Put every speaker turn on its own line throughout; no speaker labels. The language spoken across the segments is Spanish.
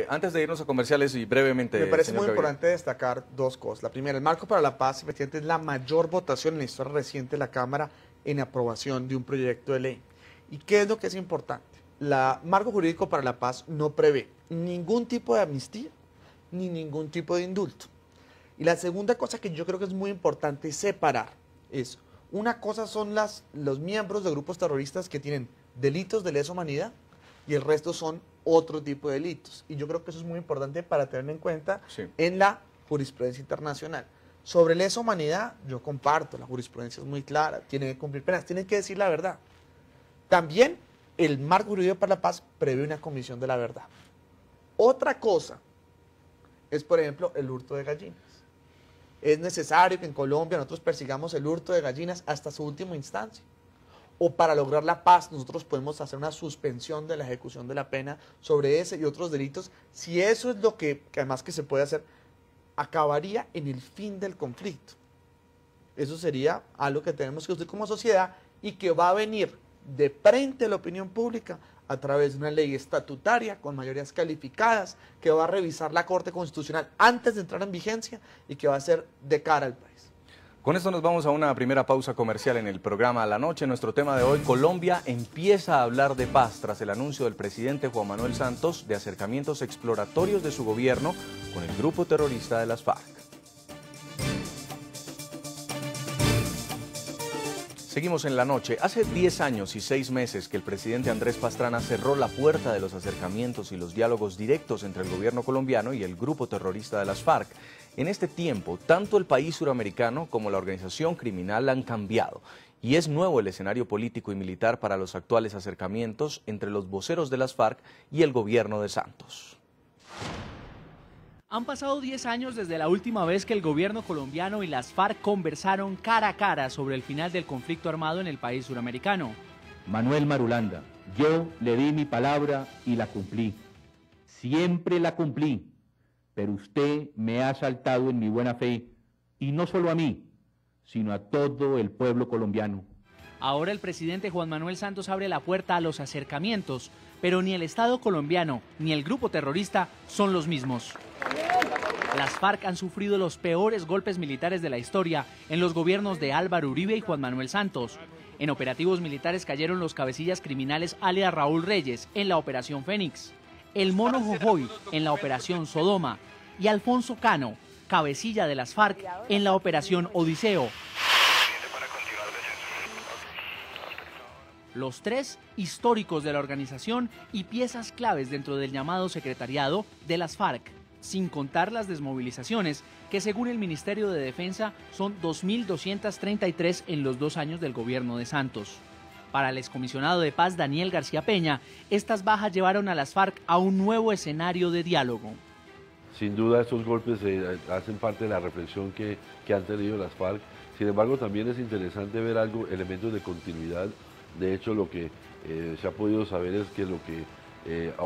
Antes de irnos a comerciales y brevemente...
Me parece
señor
muy
Gaviria.
importante destacar dos cosas. La primera, el Marco para la Paz, efectivamente, es la mayor votación en la historia reciente de la Cámara en aprobación de un proyecto de ley. ¿Y qué es lo que es importante? El Marco Jurídico para la Paz no prevé ningún tipo de amnistía ni ningún tipo de indulto. Y la segunda cosa que yo creo que es muy importante separar es, una cosa son los miembros de grupos terroristas que tienen delitos de lesa humanidad y el resto son otro tipo de delitos. Y yo creo que eso es muy importante para tener en cuenta en la jurisprudencia internacional. Sobre lesa humanidad, yo comparto, la jurisprudencia es muy clara, tienen que cumplir penas, tienen que decir la verdad. También el Marco Jurídico para la Paz prevé una comisión de la verdad. Otra cosa es, por ejemplo, el hurto de gallinas. Es necesario que en Colombia nosotros persigamos el hurto de gallinas hasta su última instancia. O para lograr la paz nosotros podemos hacer una suspensión de la ejecución de la pena sobre ese y otros delitos. Si eso es lo que además que se puede hacer, acabaría en el fin del conflicto. Eso sería algo que tenemos que hacer como sociedad y que va a venir de frente a la opinión pública a través de una ley estatutaria con mayorías calificadas que va a revisar la Corte Constitucional antes de entrar en vigencia y que va a ser de cara al país.
Con esto nos vamos a una primera pausa comercial en el programa a la noche. Nuestro tema de hoy, Colombia empieza a hablar de paz tras el anuncio del presidente Juan Manuel Santos de acercamientos exploratorios de su gobierno con el grupo terrorista de las FARC. Seguimos en la noche. Hace 10 años y 6 meses que el presidente Andrés Pastrana cerró la puerta de los acercamientos y los diálogos directos entre el gobierno colombiano y el grupo terrorista de las FARC. En este tiempo, tanto el país suramericano como la organización criminal han cambiado y es nuevo el escenario político y militar para los actuales acercamientos entre los voceros de las FARC y el gobierno de Santos.
Han pasado 10 años desde la última vez que el gobierno colombiano y las FARC conversaron cara a cara sobre el final del conflicto armado en el país suramericano.
Manuel Marulanda, yo le di mi palabra y la cumplí. Siempre la cumplí, pero usted me ha asaltado en mi buena fe, y no solo a mí, sino a todo el pueblo colombiano.
Ahora el presidente Juan Manuel Santos abre la puerta a los acercamientos, pero ni el Estado colombiano ni el grupo terrorista son los mismos. Las FARC han sufrido los peores golpes militares de la historia en los gobiernos de Álvaro Uribe y Juan Manuel Santos. En operativos militares cayeron los cabecillas criminales alias Raúl Reyes en la Operación Fénix, el Mono Jojoy en la Operación Sodoma y Alfonso Cano, cabecilla de las FARC en la Operación Odiseo. Los tres históricos de la organización y piezas claves dentro del llamado secretariado de las FARC, sin contar las desmovilizaciones, que según el Ministerio de Defensa son 2.233 en los 2 años del gobierno de Santos. Para el excomisionado de paz Daniel García Peña, estas bajas llevaron a las FARC a un nuevo escenario de diálogo.
Sin duda estos golpes hacen parte de la reflexión que han tenido las FARC. Sin embargo, también es interesante ver elementos de continuidad. De hecho, lo que se ha podido saber es que lo que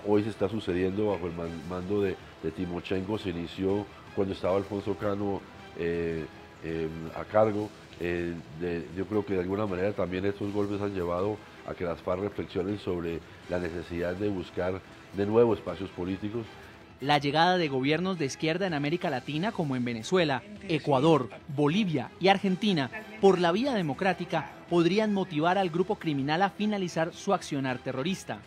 hoy se está sucediendo bajo el mando de Timochenko se inició cuando estaba Alfonso Cano a cargo. Yo creo que de alguna manera también estos golpes han llevado a que las FARC reflexionen sobre la necesidad de buscar de nuevo espacios políticos.
La llegada de gobiernos de izquierda en América Latina, como en Venezuela, Ecuador, Bolivia y Argentina, por la vía democrática, podrían motivar al grupo criminal a finalizar su accionar terrorista.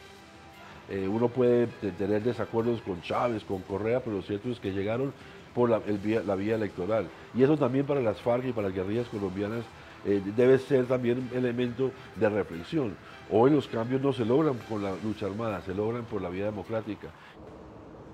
Uno puede tener desacuerdos con Chávez, con Correa, pero lo cierto es que llegaron por la vía electoral. Y eso también para las FARC y para las guerrillas colombianas debe ser también un elemento de reflexión. Hoy los cambios no se logran con la lucha armada, se logran por la vía democrática.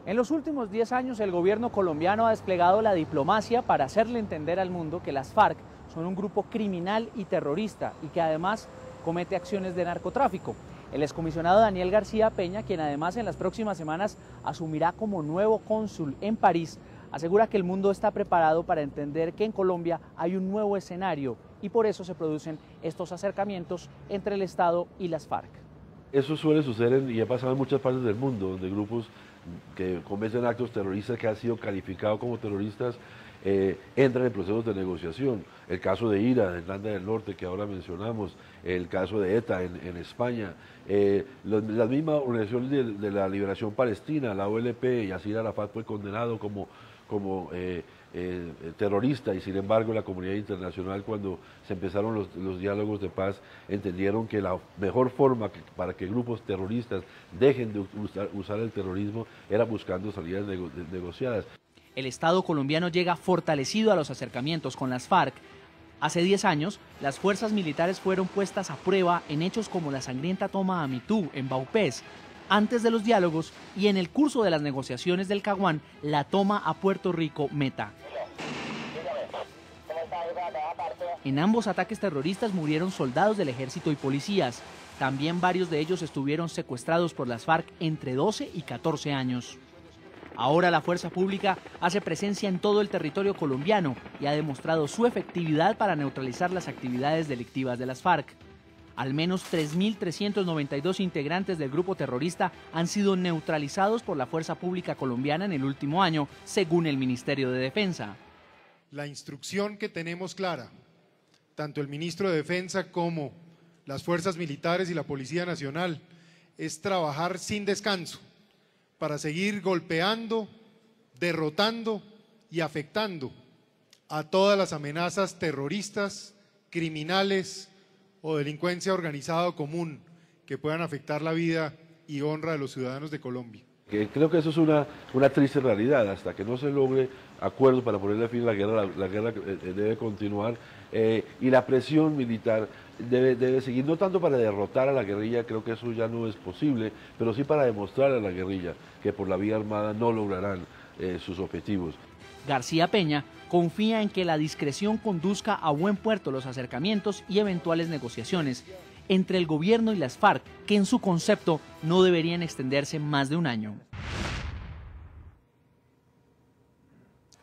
En los últimos 10 años el gobierno colombiano ha desplegado la diplomacia para hacerle entender al mundo que las FARC son un grupo criminal y terrorista y que además comete acciones de narcotráfico. El excomisionado Daniel García Peña, quien además en las próximas semanas asumirá como nuevo cónsul en París, asegura que el mundo está preparado para entender que en Colombia hay un nuevo escenario y por eso se producen estos acercamientos entre el Estado y las FARC.
Eso suele suceder y ha pasado en muchas partes del mundo, donde grupos que cometen actos terroristas que han sido calificados como terroristas entran en procesos de negociación. El caso de IRA, de Irlanda del Norte, que ahora mencionamos, el caso de ETA en España, las mismas organizaciones de la liberación palestina, la OLP, Yasir Arafat fue condenado como terrorista, y sin embargo la comunidad internacional, cuando se empezaron los diálogos de paz, entendieron que la mejor forma para que grupos terroristas dejen de usar el terrorismo era buscando salidas negociadas.
El Estado colombiano llega fortalecido a los acercamientos con las FARC. Hace 10 años, las fuerzas militares fueron puestas a prueba en hechos como la sangrienta toma a Mitú en Vaupés, antes de los diálogos, y en el curso de las negociaciones del Caguán, la toma a Puerto Rico Meta. En ambos ataques terroristas murieron soldados del ejército y policías. También varios de ellos estuvieron secuestrados por las FARC entre 12 y 14 años. Ahora la fuerza pública hace presencia en todo el territorio colombiano y ha demostrado su efectividad para neutralizar las actividades delictivas de las FARC. Al menos 3.392 integrantes del grupo terrorista han sido neutralizados por la fuerza pública colombiana en el último año, según el Ministerio de Defensa.
La instrucción que tenemos clara, tanto el ministro de Defensa como las fuerzas militares y la Policía Nacional, es trabajar sin descanso para seguir golpeando, derrotando y afectando a todas las amenazas terroristas, criminales o delincuencia organizada común que puedan afectar la vida y honra de los ciudadanos de Colombia.
Creo que eso es una triste realidad. Hasta que no se logre acuerdos para ponerle fin a la guerra debe continuar, y la presión militar debe seguir, no tanto para derrotar a la guerrilla, creo que eso ya no es posible, pero sí para demostrar a la guerrilla que por la vía armada no lograrán sus objetivos.
García Peña confía en que la discreción conduzca a buen puerto los acercamientos y eventuales negociaciones entre el gobierno y las FARC, que en su concepto no deberían extenderse más de un año.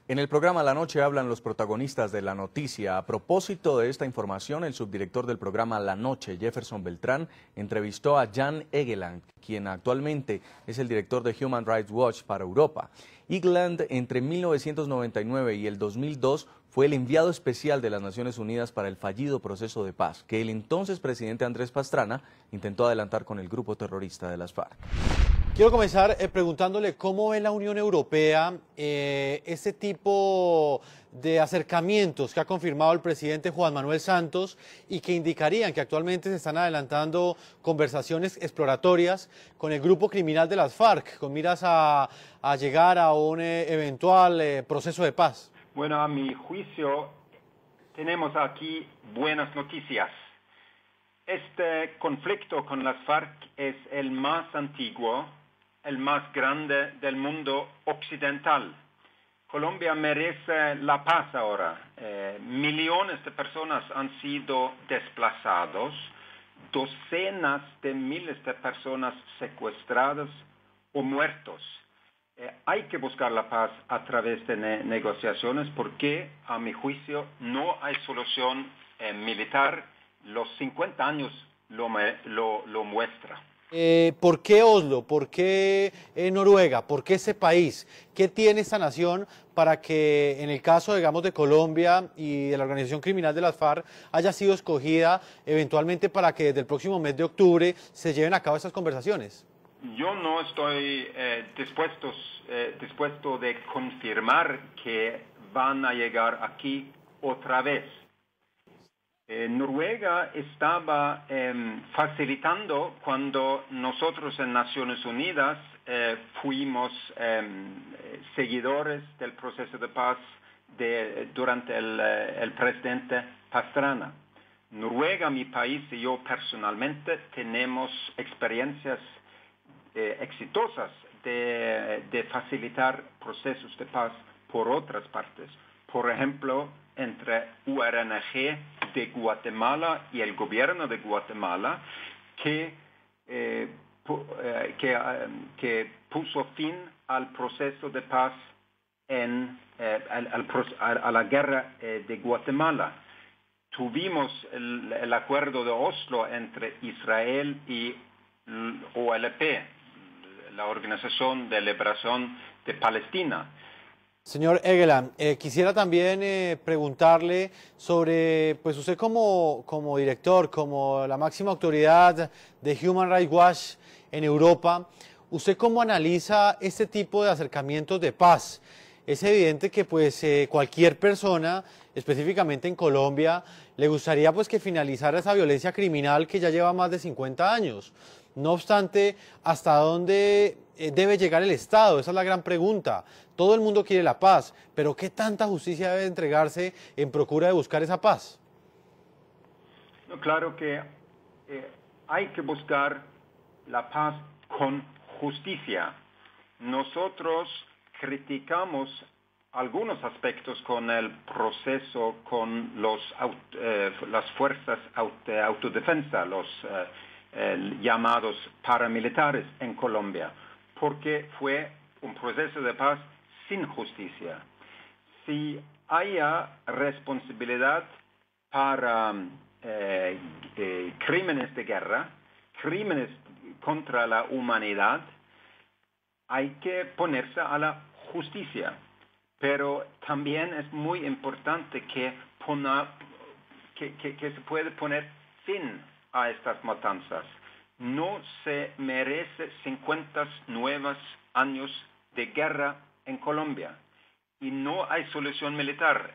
En el programa La Noche hablan los protagonistas de la noticia. A propósito de esta información, el subdirector del programa La Noche, Jefferson Beltrán, entrevistó a Jan Egeland, quien actualmente es el director de Human Rights Watch para Europa. Egeland, entre 1999 y el 2002, fue el enviado especial de las Naciones Unidas para el fallido proceso de paz, que el entonces presidente Andrés Pastrana intentó adelantar con el grupo terrorista de las FARC.
Quiero comenzar preguntándole cómo ve la Unión Europea este tipo de acercamientos que ha confirmado el presidente Juan Manuel Santos y que indicarían que actualmente se están adelantando conversaciones exploratorias con el grupo criminal de las FARC, con miras a llegar a un eventual proceso de paz.
Bueno, a mi juicio, tenemos aquí buenas noticias. Este conflicto con las FARC es el más antiguo, el más grande del mundo occidental. Colombia merece la paz ahora. Millones de personas han sido desplazados, docenas de miles de personas secuestradas o muertos. Hay que buscar la paz a través de negociaciones porque, a mi juicio, no hay solución militar. Los 50 años lo muestra.
¿Por qué Oslo? ¿Por qué Noruega? ¿Por qué ese país? ¿Qué tiene esta nación para que en el caso, digamos, de Colombia y de la organización criminal de las FARC haya sido escogida eventualmente para que desde el próximo mes de octubre se lleven a cabo estas conversaciones?
Yo no estoy dispuesto de confirmar que van a llegar aquí otra vez. Noruega estaba facilitando cuando nosotros en Naciones Unidas fuimos seguidores del proceso de paz durante el presidente Pastrana. Noruega, mi país y yo personalmente tenemos experiencias exitosas de facilitar procesos de paz por otras partes. Por ejemplo, entre URNG de Guatemala y el gobierno de Guatemala, que puso fin al proceso de paz a la guerra de Guatemala. Tuvimos el acuerdo de Oslo entre Israel y OLP, la Organización de Liberación de Palestina.
Señor Egeland, quisiera también preguntarle sobre, pues usted como director, como la máxima autoridad de Human Rights Watch en Europa, ¿usted cómo analiza este tipo de acercamientos de paz? Es evidente que pues cualquier persona, específicamente en Colombia, le gustaría pues que finalizara esa violencia criminal que ya lleva más de 50 años. No obstante, ¿hasta dónde debe llegar el Estado? Esa es la gran pregunta. Todo el mundo quiere la paz, pero ¿qué tanta justicia debe entregarse en procura de buscar esa paz?
No, claro que hay que buscar la paz con justicia. Nosotros criticamos algunos aspectos con el proceso, con las fuerzas de autodefensa, los llamados paramilitares en Colombia, porque fue un proceso de paz sin justicia. Si haya responsabilidad para crímenes de guerra, crímenes contra la humanidad, hay que ponerse a la justicia. Pero también es muy importante que se puede poner fin a estas matanzas. No se merece 50 nuevos años de guerra en Colombia. Y no hay solución militar.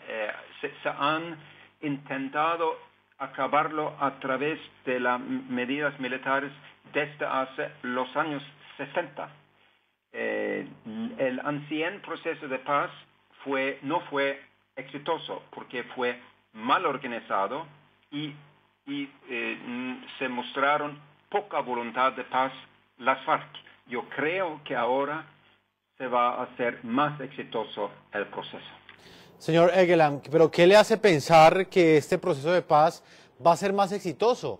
Se han intentado acabarlo a través de las medidas militares desde hace los años 60. El ancien proceso de paz no fue exitoso porque fue mal organizado y se mostraron poca voluntad de paz las FARC. Yo creo que ahora se va a hacer más exitoso el proceso.
Señor Egeland, ¿pero qué le hace pensar que este proceso de paz va a ser más exitoso?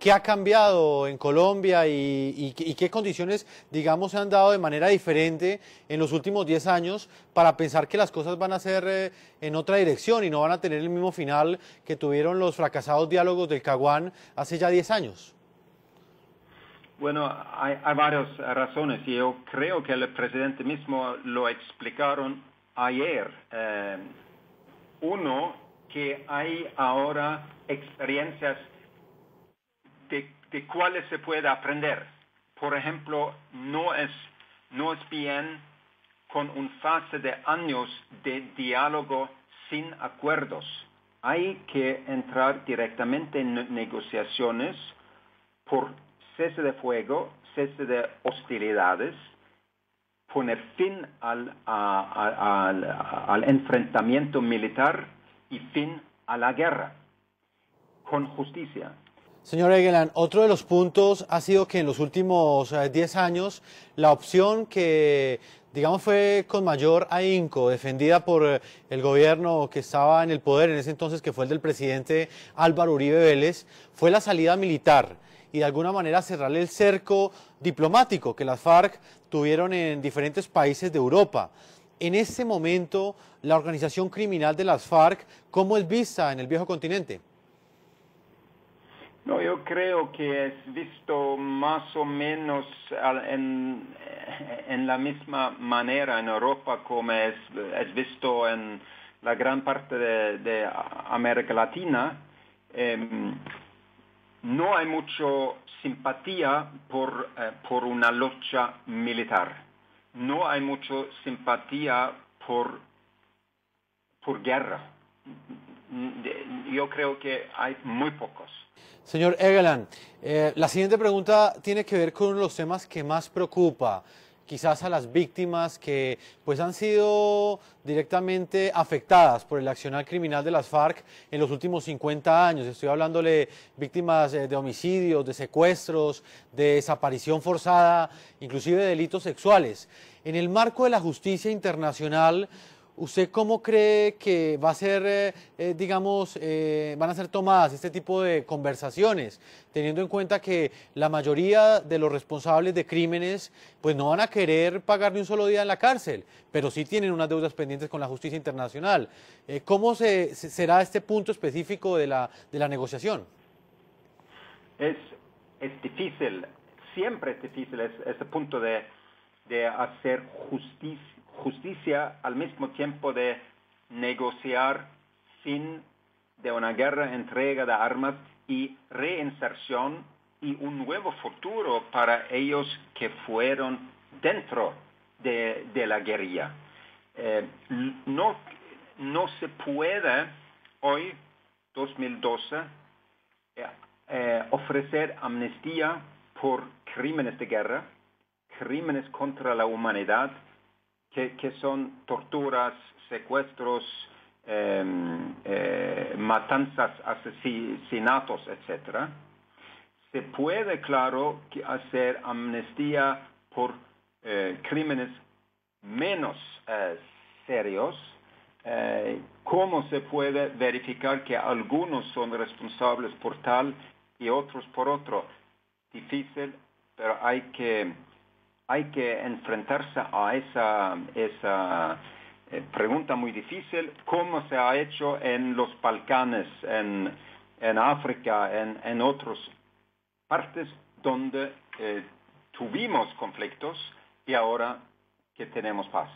¿Qué ha cambiado en Colombia y qué condiciones, digamos, se han dado de manera diferente en los últimos 10 años para pensar que las cosas van a ser en otra dirección y no van a tener el mismo final que tuvieron los fracasados diálogos del Caguán hace ya 10 años?
Bueno, hay varias razones y yo creo que el presidente mismo lo explicaron ayer. Uno, que hay ahora experiencias de cuáles se puede aprender. Por ejemplo, no es bien con una fase de años de diálogo sin acuerdos. Hay que entrar directamente en negociaciones por cese de fuego, cese de hostilidades, poner fin al enfrentamiento militar y fin a la guerra, con justicia.
Señor Egeland, otro de los puntos ha sido que en los últimos 10 años la opción que, digamos, fue con mayor ahínco, defendida por el gobierno que estaba en el poder en ese entonces, que fue el del presidente Álvaro Uribe Vélez, fue la salida militar y de alguna manera cerrarle el cerco diplomático que las FARC tuvieron en diferentes países de Europa. En este momento, la organización criminal de las FARC, ¿cómo es vista en el viejo continente?
No, yo creo que es visto más o menos en la misma manera en Europa como es visto en la gran parte de América Latina. No hay mucha simpatía por una lucha militar. No hay mucha simpatía por guerra. Yo creo que hay muy pocos.
Señor Egeland, la siguiente pregunta tiene que ver con uno de los temas que más preocupa, quizás a las víctimas que pues han sido directamente afectadas por el accionar criminal de las FARC en los últimos 50 años. Estoy hablándole de víctimas de homicidios, de secuestros, de desaparición forzada, inclusive de delitos sexuales. En el marco de la justicia internacional, ¿usted cómo cree que va a ser, van a ser tomadas este tipo de conversaciones, teniendo en cuenta que la mayoría de los responsables de crímenes pues no van a querer pagar ni un solo día en la cárcel, pero sí tienen unas deudas pendientes con la justicia internacional? ¿Cómo será este punto específico de la negociación?
Es difícil, siempre es difícil ese punto de hacer justicia al mismo tiempo de negociar fin de una guerra, entrega de armas y reinserción y un nuevo futuro para ellos que fueron dentro de la guerrilla. No se puede hoy, 2012, ofrecer amnistía por crímenes de guerra, crímenes contra la humanidad, que son torturas, secuestros, matanzas, asesinatos, etc. Se puede, claro, hacer amnistía por crímenes menos serios. ¿Cómo se puede verificar que algunos son responsables por tal y otros por otro? Difícil, pero hay que enfrentarse a esa pregunta muy difícil. ¿Cómo se ha hecho en los Balcanes, en África, en otras partes donde tuvimos conflictos y ahora que tenemos paz?